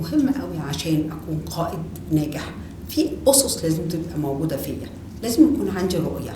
مهم قوي عشان اكون قائد ناجح. في اسس لازم تبقى موجوده فيا. لازم يكون عندي رؤيه،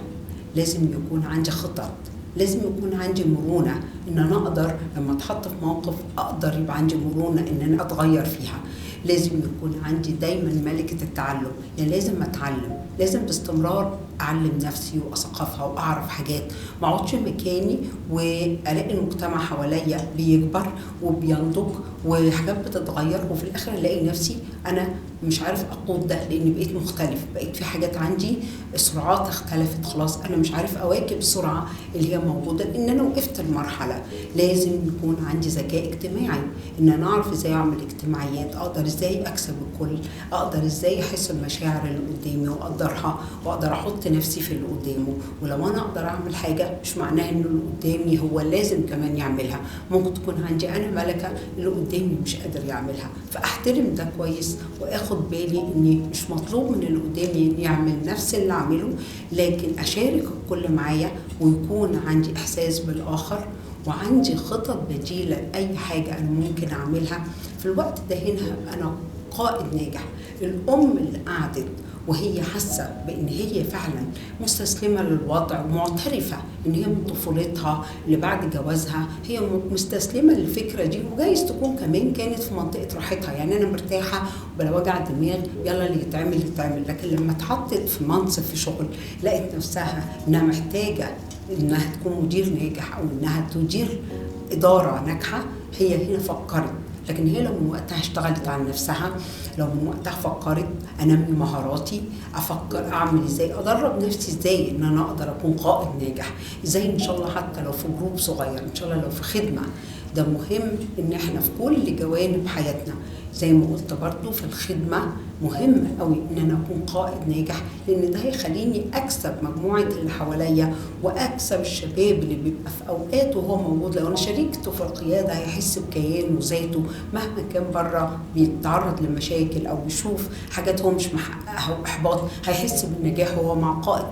لازم يكون عندي خطط، لازم يكون عندي مرونه ان انا اقدر لما اتحط في موقف اقدر يبقى عندي مرونه ان انا اتغير فيها. لازم يكون عندي دايما ملكه التعلم، يعني لازم اتعلم، لازم باستمرار اعلم نفسي واثقفها واعرف حاجات، ما اقعدش مكاني والاقي المجتمع حواليا بيكبر وبينضج وحاجات بتتغير وفي الاخر الاقي نفسي انا مش عارف اقود ده لاني بقيت مختلف، بقيت في حاجات عندي السرعات اختلفت خلاص، انا مش عارف اواكب السرعه اللي هي موجوده لان انا وقفت المرحله. لازم يكون عندي ذكاء اجتماعي ان انا اعرف ازاي اعمل اجتماعيات، اقدر ازاي اكسب الكل، اقدر ازاي احس بمشاعر اللي قدامي واقدرها واقدر احط نفسي في اللي قدامه. ولو انا اقدر اعمل حاجه مش معناها ان اللي قدامي هو لازم كمان يعملها، ممكن تكون عندي انا ملكه اللي قدامي مش قادر يعملها، فاحترم ده كويس واخد بالي اني مش مطلوب من اللي قدامي يعمل نفس اللي اعمله، لكن اشارك الكل معايا ويكون عندي احساس بالاخر وعندي خطط بديله لاي حاجه انا ممكن اعملها. في الوقت ده هنا انا قائد ناجح. الام اللي قعدت وهي حاسه بان هي فعلا مستسلمه للوضع ومعترفه ان هي من طفولتها اللي بعد جوازها هي مستسلمه للفكره دي، وجايز تكون كمان كانت في منطقه راحتها، يعني انا مرتاحه بلا وجع دماغ يلا اللي يتعمل يتعمل، لكن لما اتحطت في منصب في شغل لقت نفسها انها محتاجه انها تكون مدير ناجح او انها تدير اداره ناجحه، هي هنا فكرت. لكن هي لو من وقتها اشتغلت على نفسها، لو من وقتها فكرت انمي مهاراتي، افكر اعمل ازاي، ادرب نفسي ازاي ان انا اقدر اكون قائد ناجح، ازاي ان شاء الله حتى لو في جروب صغير، ان شاء الله لو في خدمه. ده مهم ان احنا في كل جوانب حياتنا، زي ما قلت برضو في الخدمه مهم قوي ان انا اكون قائد ناجح، لان ده هيخليني اكسب مجموعه اللي حواليا واكسب الشباب اللي بيبقى في اوقات وهو موجود. لو انا شاركته في القياده هيحس بكيانه وذاته مهما كان بره بيتعرض لمشاكل او بيشوف حاجات هو مش محققها واحباط، هيحس بالنجاح وهو مع قائد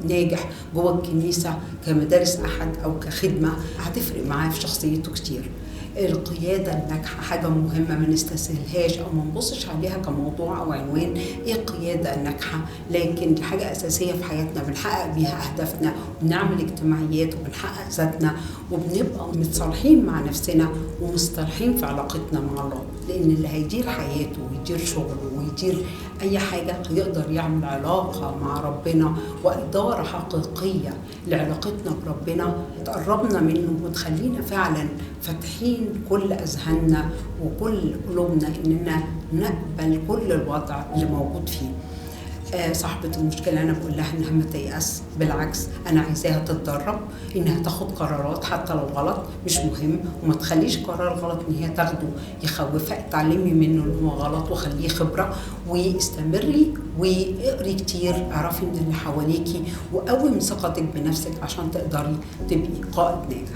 ناجح جوه الكنيسه كمدارس احد او كخدمه، هتفرق معاه في شخصيته كتير. القيادة الناجحة حاجة مهمة ما نستسهلهاش أو ما نبصش عليها كموضوع أو عنوان إيه القيادة الناجحة، لكن دي حاجة أساسية في حياتنا بنحقق بيها أهدافنا وبنعمل اجتماعيات وبنحقق ذاتنا وبنبقى متصالحين مع نفسنا ومصطلحين في علاقتنا مع الله، لأن اللي هيدير حياته ويدير شغله ويدير أي حاجة هيقدر يعمل علاقة مع ربنا وإدارة حقيقية لعلاقتنا بربنا تقربنا منه وتخلينا فعلا فاتحين كل أذهاننا وكل قلوبنا إننا نقبل كل الوضع اللي موجود فيه. صاحبة المشكلة أنا بقول لها إنها ما تيأس، بالعكس أنا عايزاها تتدرب إنها تاخد قرارات حتى لو غلط مش مهم، وما تخليش قرار غلط إن هي تاخده يخوفها، اتعلمي منه إن هو غلط وخليه خبرة، واستمري واقري كتير، اعرفي من اللي حواليكي وقوي من ثقتك بنفسك عشان تقدري تبقي قائد ناجح.